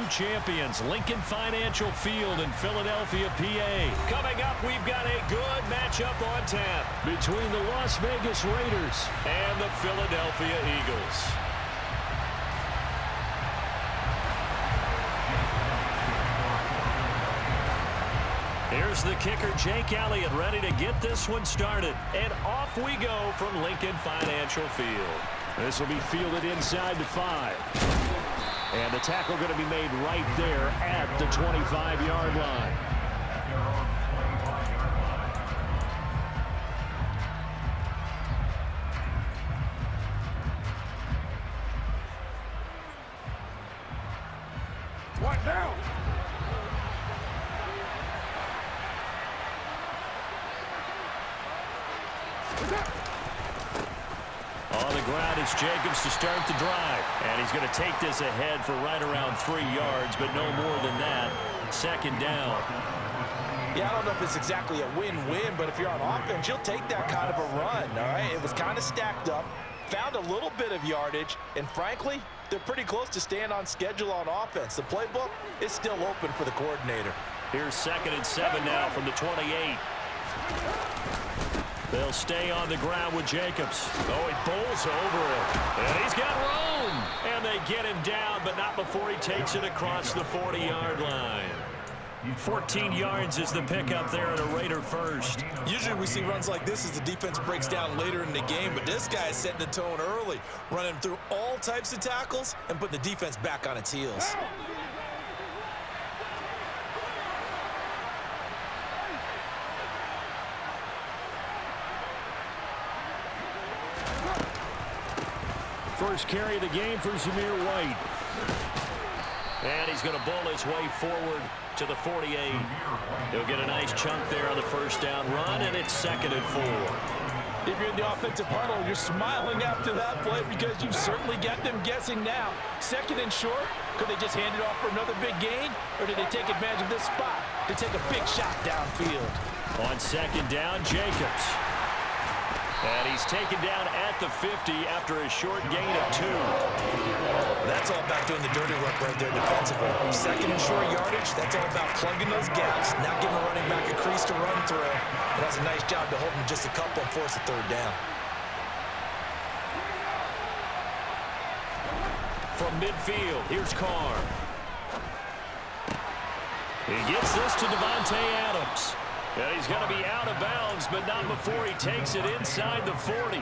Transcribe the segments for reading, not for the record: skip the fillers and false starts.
champions, Lincoln Financial Field in Philadelphia, PA. Coming up, we've got a good matchup on tap between the Las Vegas Raiders and the Philadelphia Eagles. Here's the kicker, Jake Elliott, ready to get this one started. And off we go from Lincoln Financial Field. This will be fielded inside the 5. And the tackle going to be made right there at the 25-yard line. What now? On the ground, it's Jacobs to start the drive. And he's going to take this ahead for right around 3 yards, but no more than that. Second down. Yeah, I don't know if it's exactly a win-win, but if you're on offense, you'll take that kind of a run, all right? It was kind of stacked up, found a little bit of yardage, and frankly, they're pretty close to staying on schedule on offense. The playbook is still open for the coordinator. Here's 2nd and 7 now from the 28. They'll stay on the ground with Jacobs. Oh, he bowls over it. And he's got room. And they get him down, but not before he takes it across the 40-yard line. 14 yards is the pickup there at a Raider first. Usually we see runs like this as the defense breaks down later in the game, but this guy is setting the tone early, running through all types of tackles and putting the defense back on its heels. First carry of the game for Zamir White. And he's going to bowl his way forward to the 48. He'll get a nice chunk there on the first down run, and it's 2nd and 4. If you're in the offensive huddle, you're smiling after that play because you've certainly got them guessing now. 2nd and short, could they just hand it off for another big gain, or did they take advantage of this spot to take a big shot downfield? On 2nd down, Jacobs. And he's taken down at the 50 after a short gain of 2. That's all about doing the dirty work right there defensively. 2nd and short yardage, that's all about plugging those gaps, not giving a running back a crease to run through. And that's a nice job to hold him just a couple and force a 3rd down. From midfield, here's Carr. He gets this to Devontae Adams. And he's going to be out of bounds, but not before he takes it inside the 40.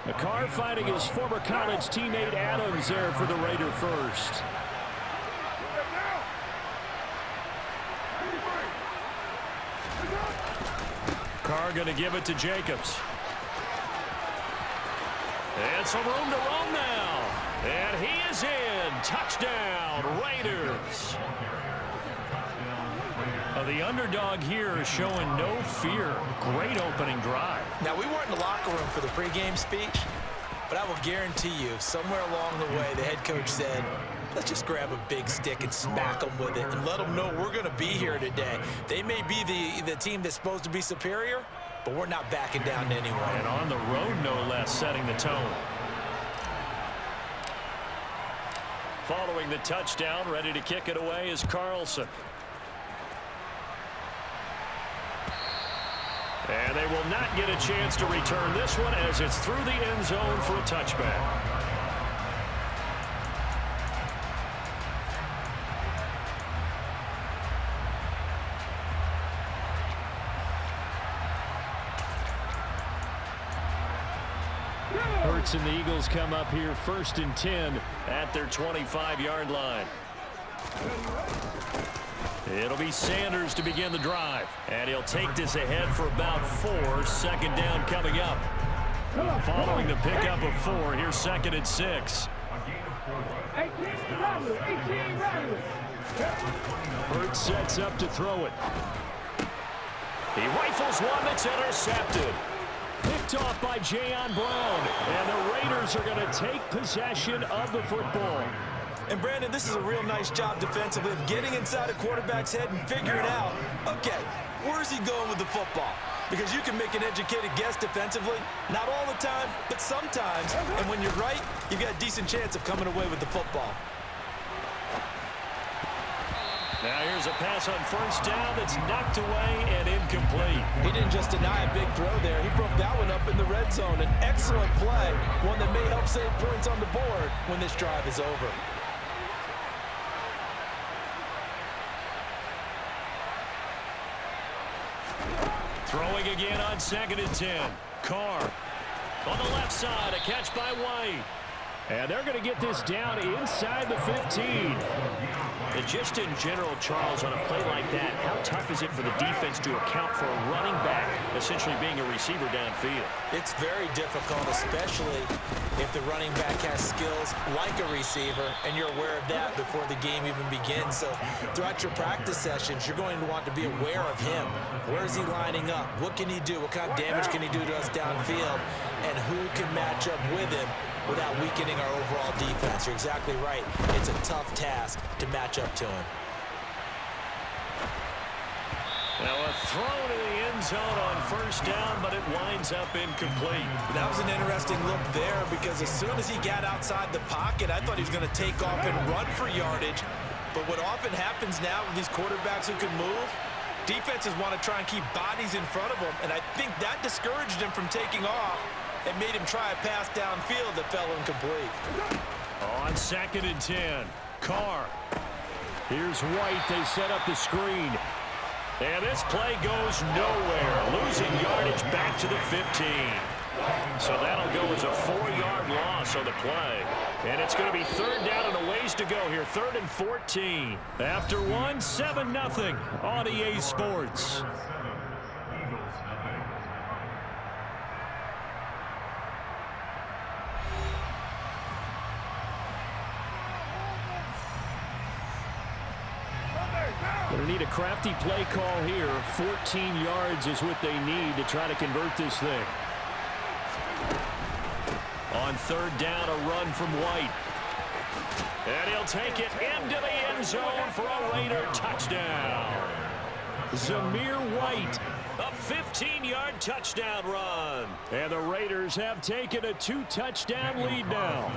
The Carr fighting his former college teammate Adams there for the Raider first. Carr going to give it to Jacobs. And some room to roam now. And he is in. Touchdown, Raiders. The underdog here is showing no fear. Great opening drive. Now, we weren't in the locker room for the pregame speech, but I will guarantee you, somewhere along the way, the head coach said, let's just grab a big stick and smack them with it and let them know we're going to be here today. They may be the team that's supposed to be superior, but we're not backing down to anyone. And on the road, no less, setting the tone. Following the touchdown, ready to kick it away is Carlson. And they will not get a chance to return this one as it's through the end zone for a touchback. Hurts and the Eagles come up here 1st and 10 at their 25-yard line. It'll be Sanders to begin the drive. And he'll take this ahead for about 4. 2nd down coming up. Following the pickup of 4, here's 2nd and 6. Hurts sets up to throw it. He rifles one that's intercepted. Picked off by Jayon Brown. And the Raiders are going to take possession of the football. And, Brandon, this is a real nice job defensively of getting inside a quarterback's head and figuring out, okay, where's he going with the football? Because you can make an educated guess defensively, not all the time, but sometimes. And when you're right, you've got a decent chance of coming away with the football. Now here's a pass on first down that's knocked away and incomplete. He didn't just deny a big throw there. He broke that one up in the red zone. An excellent play, one that may help save points on the board when this drive is over. Throwing again on 2nd and 10. Carr on the left side, a catch by White. And they're going to get this down inside the 15. And just in general, Charles, on a play like that, how tough is it for the defense to account for a running back essentially being a receiver downfield? It's very difficult, especially if the running back has skills like a receiver, and you're aware of that before the game even begins. So throughout your practice sessions, you're going to want to be aware of him. Where is he lining up? What can he do? What kind of damage can he do to us downfield? And who can match up with him without weakening our overall defense? You're exactly right. It's a tough task to match up to him. Now a throw to the end zone on first down, but it winds up incomplete. That was an interesting look there because as soon as he got outside the pocket, I thought he was going to take off and run for yardage. But what often happens now with these quarterbacks who can move, defenses want to try and keep bodies in front of them, and I think that discouraged him from taking off and made him try a pass downfield that fell incomplete. On 2nd and 10, Carr. Here's White. They set up the screen. And this play goes nowhere. Losing yardage back to the 15. So that'll go as a 4-yard loss on the play. And it's going to be 3rd down and a ways to go here. 3rd and 14. After one, 7-0 on EA Sports. Going to need a crafty play call here. 14 yards is what they need to try to convert this thing. On 3rd down, a run from White. And he'll take it into the end zone for a Raider touchdown. Zamir White, a 15-yard touchdown run. And the Raiders have taken a 2-touchdown lead now.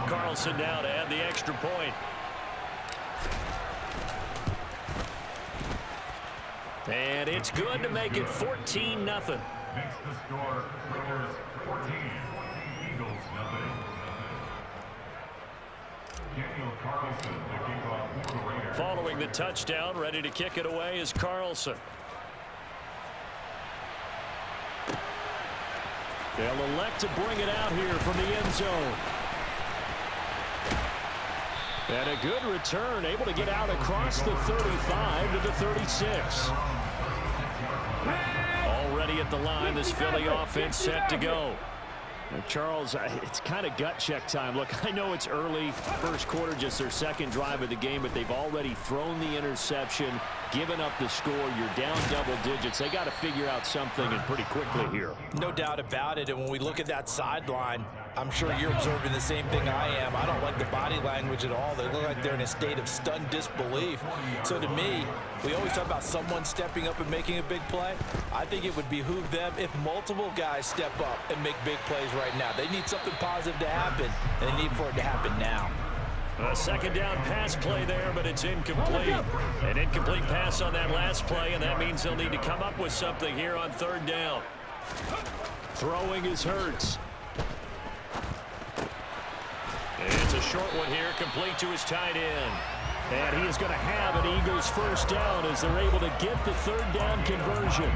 Carlson now to add the extra point. And it's good to make it 14-0. Next to score, Raiders 14, Eagles 0. Daniel Carlson, the kickoff for the Raiders. Following the touchdown, ready to kick it away is Carlson. They'll elect to bring it out here from the end zone. And a good return, able to get out across the 35 to the 36. Already at the line, this Philly offense set to go. Now, Charles, it's kind of gut check time. Look, I know it's early, first quarter, just their 2nd drive of the game, but they've already thrown the interception, given up the score. You're down double digits. They got to figure out something, and pretty quickly here. No doubt about it. And when we look at that sideline, I'm sure you're observing the same thing I am. I don't like the body language at all. They look like they're in a state of stunned disbelief. So to me, we always talk about someone stepping up and making a big play. I think it would behoove them if multiple guys step up and make big plays right now. They need something positive to happen, and they need for it to happen now. A 2nd down pass play there, but it's incomplete. An incomplete pass on that last play, and that means they'll need to come up with something here on 3rd down. Throwing is Hurts. It's a short one here, complete to his tight end. And he is going to have an Eagles 1st down as they're able to get the 3rd down conversion.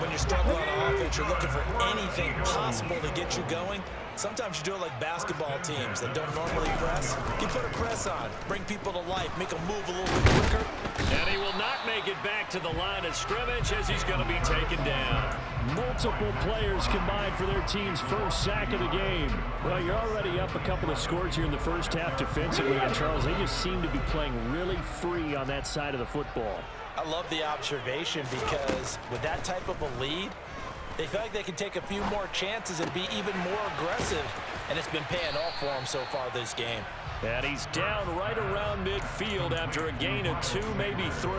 When you're struggling on offense, you're looking for anything possible to get you going. Sometimes you do it like basketball teams that don't normally press. You put a press on, bring people to life, make them move a little bit quicker. And he will not make it back to the line of scrimmage as he's going to be taken down. Multiple players combined for their team's 1st sack of the game. Well, you're already up a couple of scores here in the first half defensively, and Charles, they just seem to be playing really free on that side of the football. I love the observation because with that type of a lead, they feel like they can take a few more chances and be even more aggressive, and it's been paying off for them so far this game. And he's down right around midfield after a gain of 2, maybe 3.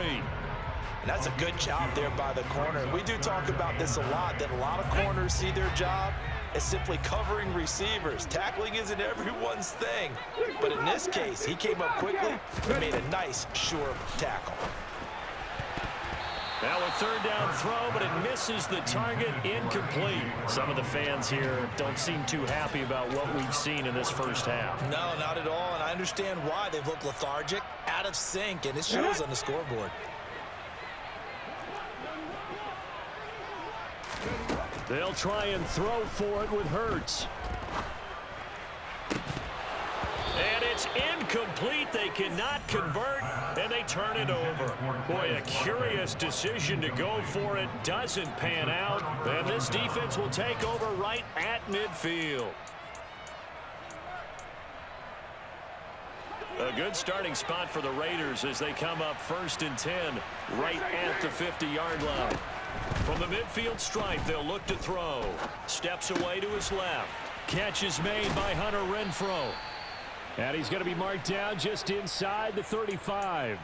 And that's a good job there by the corner. We do talk about this a lot, that a lot of corners see their job is simply covering receivers. Tackling isn't everyone's thing. But in this case, he came up quickly and made a nice, sure tackle. Now a third down throw, but it misses the target, incomplete. Some of the fans here don't seem too happy about what we've seen in this first half. No, not at all, and I understand why. They've looked lethargic, out of sync, and it shows on the scoreboard. They'll try and throw for it with Hurts. And it's incomplete. They cannot convert, and they turn it over. Boy, a curious decision to go for it. Doesn't pan out, and this defense will take over right at midfield. A good starting spot for the Raiders as they come up 1st and 10 right at the 50-yard line. From the midfield stripe, they'll look to throw. Steps away to his left. Catch is made by Hunter Renfrow. And he's going to be marked down just inside the 35.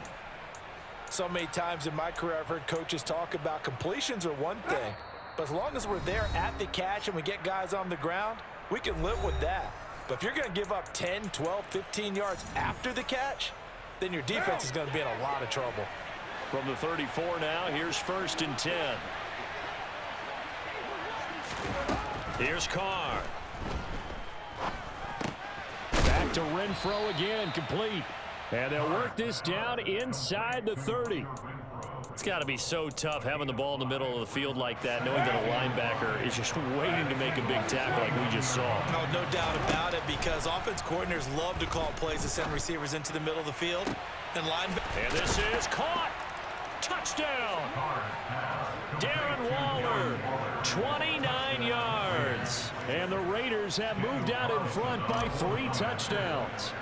So many times in my career, I've heard coaches talk about completions are one thing. But as long as we're there at the catch and we get guys on the ground, we can live with that. But if you're going to give up 10, 12, 15 yards after the catch, then your defense is going to be in a lot of trouble. From the 34 now, here's 1st and 10. Here's Carr. Back to Renfrow again, complete. And they'll work this down inside the 30. It's got to be so tough having the ball in the middle of the field like that, knowing that a linebacker is just waiting to make a big tackle like we just saw. No doubt about it, because offense coordinators love to call plays to send receivers into the middle of the field. And this is caught. Touchdown. Darren Waller, 29 yards. And the Raiders have moved out in front by 3 touchdowns.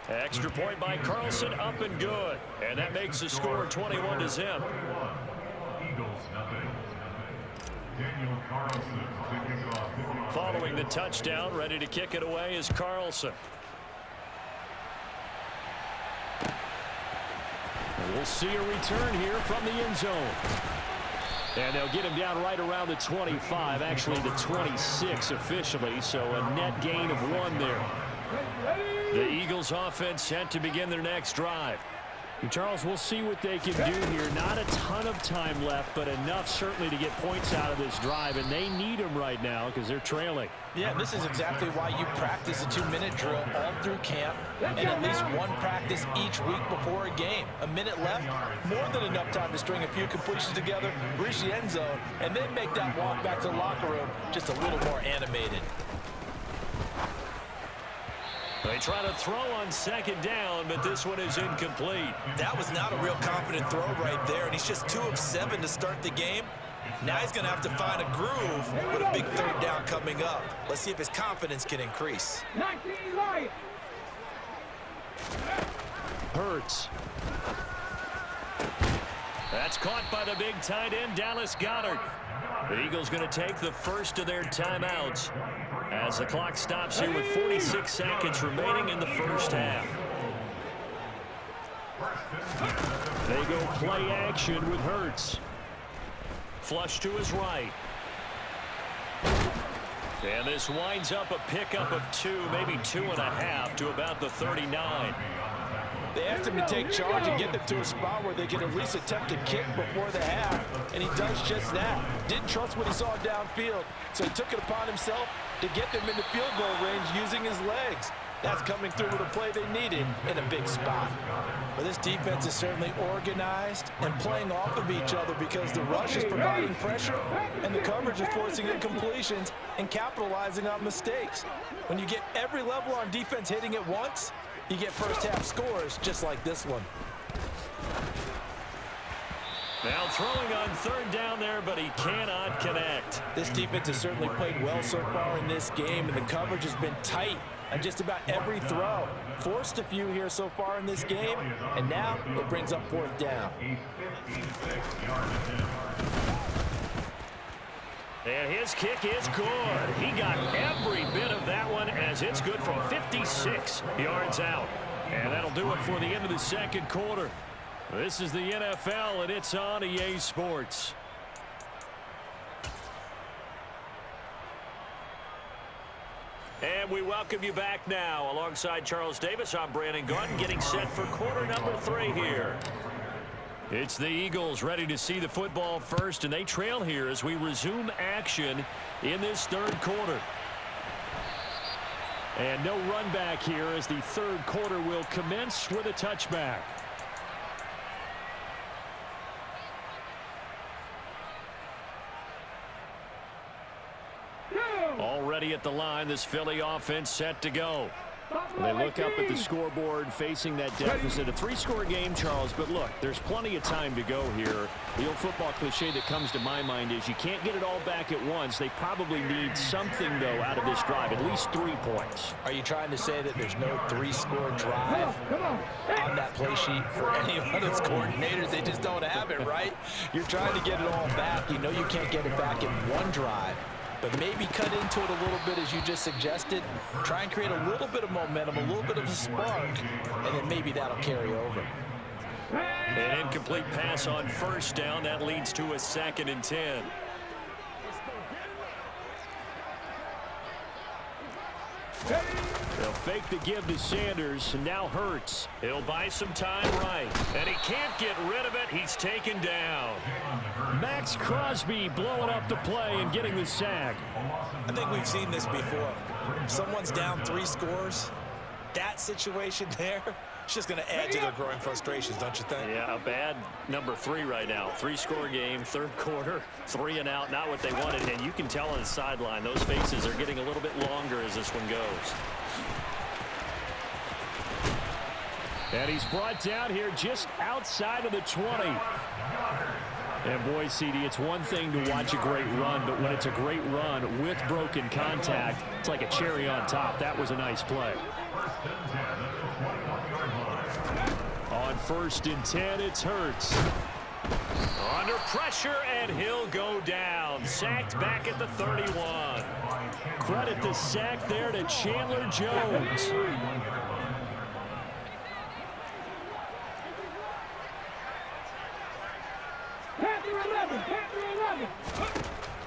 Extra point by Carlson, up and good. And that makes the score 21-0. Eagles, nothing. Daniel Carlson taking it off. Following the touchdown, ready to kick it away is Carlson. And we'll see a return here from the end zone. And they'll get him down right around the 25, actually the 26 officially, so a net gain of 1 there. The Eagles offense set to begin their next drive. And Charles, we'll see what they can do here. Not a ton of time left, but enough certainly to get points out of this drive, and they need them right now because they're trailing. Yeah, this is exactly why you practice a 2-minute drill all through camp and at least one practice each week before a game. A minute left, more than enough time to string a few completions together, reach the end zone, and then make that walk back to the locker room just a little more animated. They try to throw on 2nd down, but this one is incomplete. That was not a real confident throw right there, and he's just 2 of 7 to start the game. Now he's going to have to find a groove with a big 3rd down coming up. Let's see if his confidence can increase. Hurts. That's caught by the big tight end, Dallas Goedert. The Eagles going to take the first of their timeouts as the clock stops here with 46 seconds remaining in the first half. They go play action with Hurts. Flush to his right. And this winds up a pickup of 2, maybe 2.5 to about the 39. They asked him to take charge and get them to a spot where they can at least attempt a kick before the half, and he does just that. Didn't trust what he saw downfield, so he took it upon himself to get them into field goal range using his legs. That's coming through with a play they needed in a big spot. But this defense is certainly organized and playing off of each other because the rush is providing pressure and the coverage is forcing incompletions and capitalizing on mistakes. When you get every level on defense hitting at once, you get first half scores just like this one. Now throwing on 3rd down there, but he cannot connect. This defense has certainly played well so far in this game, and the coverage has been tight on just about every throw. Forced a few here so far in this game, and now it brings up 4th down. And his kick is good. He got every bit of that one as it's good from 56 yards out. And that'll do it for the end of the 2nd quarter. This is the NFL, and it's on EA Sports. And we welcome you back now. Alongside Charles Davis, I'm Brandon Gaudin, getting set for quarter number 3 here. It's the Eagles ready to see the football first, and they trail here as we resume action in this third quarter. And no run back here as the third quarter will commence with a touchback. Already at the line, this Philly offense set to go. They look up at the scoreboard facing that deficit. A 3-score game, Charles, but look, there's plenty of time to go here. The old football cliche that comes to my mind is you can't get it all back at once. They probably need something, though, out of this drive, at least 3 points. Are you trying to say that there's no 3-score drive on that play sheet for any of those coordinators? They just don't have it, right? You're trying to get it all back. You know you can't get it back in one drive. But maybe cut into it a little bit as you just suggested. Try and create a little bit of momentum, a little bit of a spark, and then maybe that'll carry over. An incomplete pass on first down. That leads to a 2nd and 10. They'll fake the give to Sanders, and now Hurts. He'll buy some time right, and he can't get rid of it. He's taken down. Max Crosby blowing up the play and getting the sack. I think we've seen this before. If someone's down 3 scores, that situation there, it's just going to add to their growing frustrations, don't you think? Yeah, a bad number 3 right now. 3-score game, third quarter, 3 and out, not what they wanted. And you can tell on the sideline, those faces are getting a little bit longer as this one goes. And he's brought down here just outside of the 20. And boy, CD, it's one thing to watch a great run, but when it's a great run with broken contact, it's like a cherry on top. That was a nice play. On 1st and 10, it's Hurts. Under pressure, and he'll go down. Sacked back at the 31. Credit the sack there to Chandler Jones.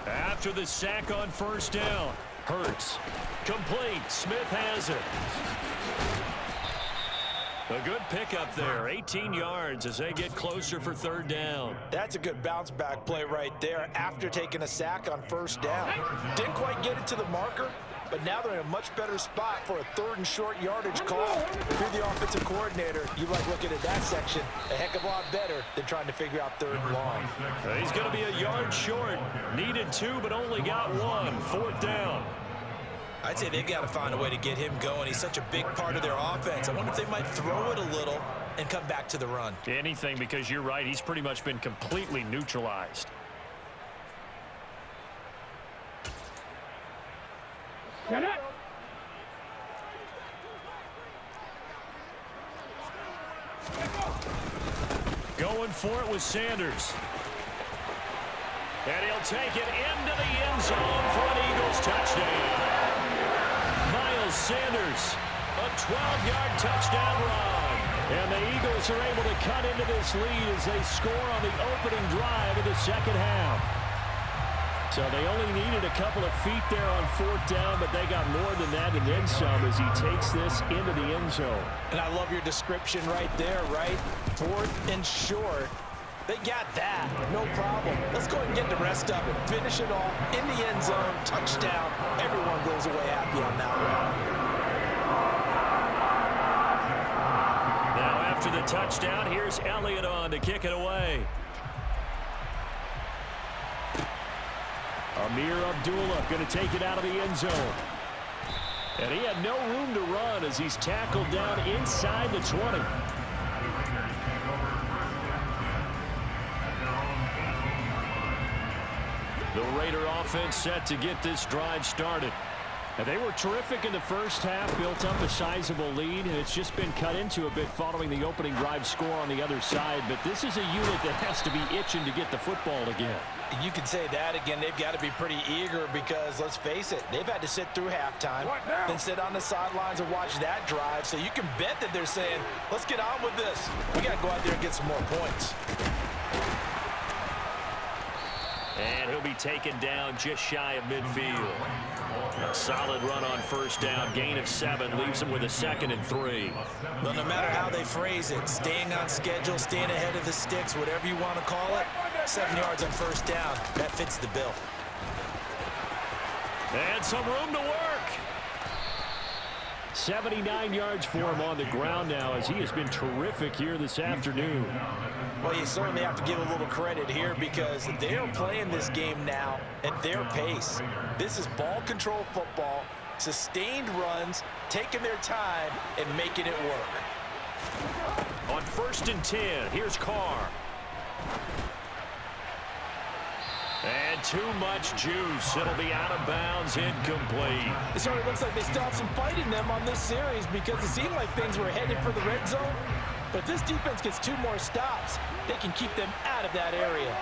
After the sack on 1st down, Hurts. Complete. Smith has it. A good pickup there. 18 yards as they get closer for 3rd down. That's a good bounce back play right there after taking a sack on 1st down. Didn't quite get it to the marker, but now they're in a much better spot for a 3rd and short yardage call. If you're the offensive coordinator, you like looking at that section a heck of a lot better than trying to figure out 3rd and long. He's going to be a yard short. Needed 2, but only got 1. 4th down. I'd say they've got to find a way to get him going. He's such a big part of their offense. I wonder if they might throw it a little and come back to the run. Anything, because you're right. He's pretty much been completely neutralized. Going for it with Sanders. And he'll take it into the end zone for an Eagles touchdown. Miles Sanders, a 12-yard touchdown run. And the Eagles are able to cut into this lead as they score on the opening drive of the 2nd half. So they only needed a couple of feet there on 4th down, but they got more than that and then some as he takes this into the end zone. And I love your description right there, right? 4th and short. They got that. No problem. Let's go ahead and get the rest of it. Finish it off in the end zone. Touchdown. Everyone goes away happy on that one. Now after the touchdown, here's Elliott on to kick it away. Amir Abdullah going to take it out of the end zone. And he had no room to run as he's tackled down inside the 20. The Raider offense set to get this drive started. And they were terrific in the first half, built up a sizable lead, and it's just been cut into a bit following the opening drive score on the other side. But this is a unit that has to be itching to get the football again. You can say that again. They've got to be pretty eager because, let's face it, they've had to sit through halftime, then sit on the sidelines and watch that drive. So you can bet that they're saying, let's get on with this. We got to go out there and get some more points. And he'll be taken down just shy of midfield. A solid run on first down. Gain of 7 leaves him with a 2nd and 3. Well, no matter how they phrase it, staying on schedule, staying ahead of the sticks, whatever you want to call it, 7 yards on first down. That fits the bill. And some room to work. 79 yards for him on the ground now as he has been terrific here this afternoon. Well, you certainly have to give a little credit here because they are playing this game now at their pace. This is ball control football, sustained runs, taking their time, and making it work. On 1st and 10, here's Carr. And too much juice. It'll be out of bounds, incomplete. It certainly looks like they still have some fight in them on this series because it seemed like things were headed for the red zone. But this defense gets 2 more stops. They can keep them out of that area.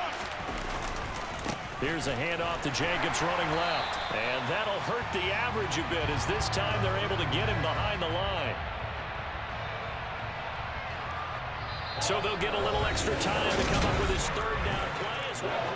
Here's a handoff to Jacobs running left. And that'll hurt the average a bit as this time they're able to get him behind the line. So they'll get a little extra time to come up with his 3rd down play as well.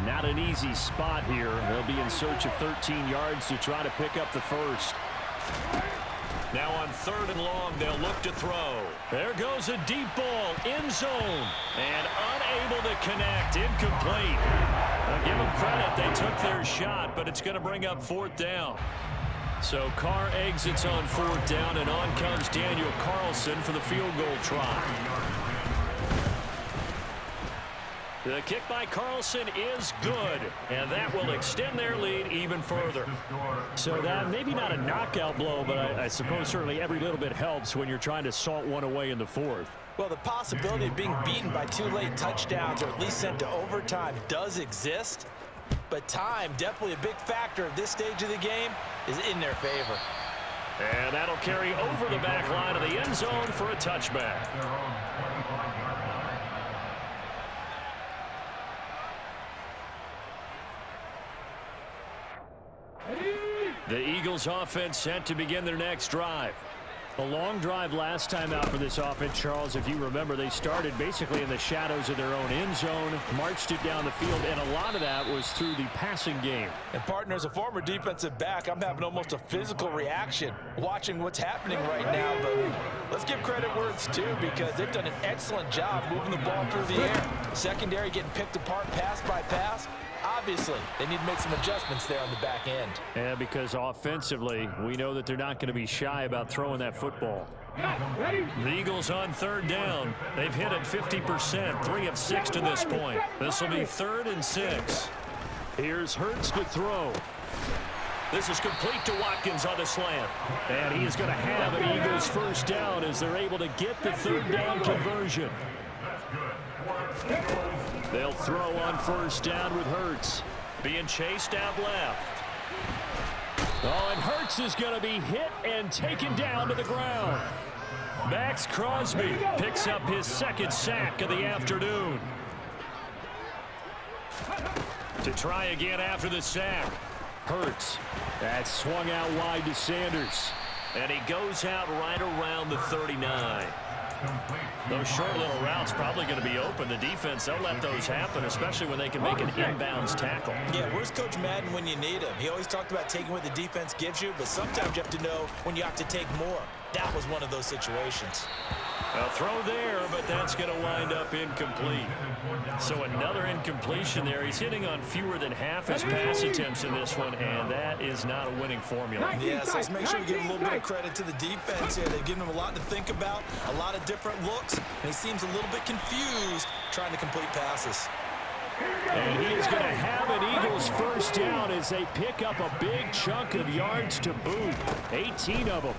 Not an easy spot here. They'll be in search of 13 yards to try to pick up the first. Now on 3rd and long, they'll look to throw. There goes a deep ball, end zone, and unable to connect, incomplete. I'll give them credit, they took their shot, but it's going to bring up 4th down. So Carr exits on 4th down, and on comes Daniel Carlson for the field goal try. The kick by Carlson is good, and that will extend their lead even further. So that maybe not a knockout blow, but I suppose certainly every little bit helps when you're trying to salt one away in the 4th. Well, the possibility of being beaten by 2 late touchdowns or at least sent to overtime does exist, but time, definitely a big factor at this stage of the game, is in their favor. And that'll carry over the back line of the end zone for a touchback. The Eagles offense set to begin their next drive. A long drive last time out for this offense, Charles. If you remember, they started basically in the shadows of their own end zone, marched it down the field, and a lot of that was through the passing game. And partner, as a former defensive back, I'm having almost a physical reaction watching what's happening right now. But let's give credit where it's due because they've done an excellent job moving the ball through the air. Secondary getting picked apart pass by pass. Obviously, they need to make some adjustments there on the back end. Yeah, because offensively, we know that they're not going to be shy about throwing that football. The Eagles on 3rd down. They've hit it 50%, 3 of 6 to this point. This will be 3rd and 6. Here's Hurts to throw. This is complete to Watkins on the slant. And he is going to have an Eagles 1st down as they're able to get the 3rd down conversion. They'll throw on 1st down with Hurts. Being chased out left. Oh, and Hurts is going to be hit and taken down to the ground. Max Crosby picks up his 2nd sack of the afternoon. To try again after the sack. Hurts. That swung out wide to Sanders. And he goes out right around the 39. Those short little routes probably going to be open. The defense, they'll let those happen, especially when they can make an inbounds tackle. Yeah, where's Coach Madden when you need him? He always talked about taking what the defense gives you, but sometimes you have to know when you have to take more. That was one of those situations. A throw there, but that's going to wind up incomplete. So another incompletion there. He's hitting on fewer than half his pass attempts in this one, and that is not a winning formula. Yeah, so let's make sure we give a little bit of credit to the defense here. They've given him a lot to think about, a lot of different looks, and he seems a little bit confused trying to complete passes. And he is going to have an Eagles first down as they pick up a big chunk of yards to boot. 18 of them.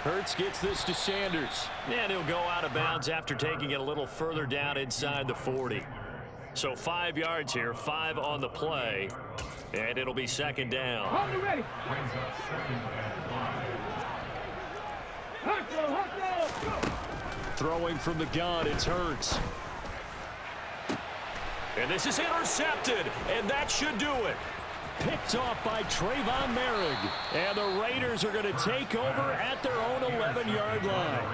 Hurts gets this to Sanders. And he'll go out of bounds after taking it a little further down inside the 40. So 5 yards here, 5 on the play. And it'll be second down. Brings up second and 5. Throwing from the gun, it's Hurts. And this is intercepted, and that should do it. Picked off by Trayvon Merrick. And the Raiders are going to take over at their own 11-yard line.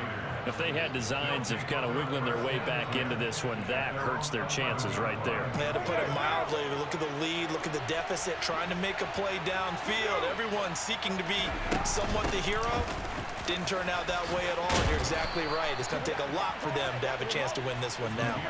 If they had designs of kind of wiggling their way back into this one, that hurts their chances right there. They had to put it mildly. Look at the lead, look at the deficit, trying to make a play downfield. Everyone seeking to be somewhat the hero. Didn't turn out that way at all. You're exactly right. It's going to take a lot for them to have a chance to win this one now.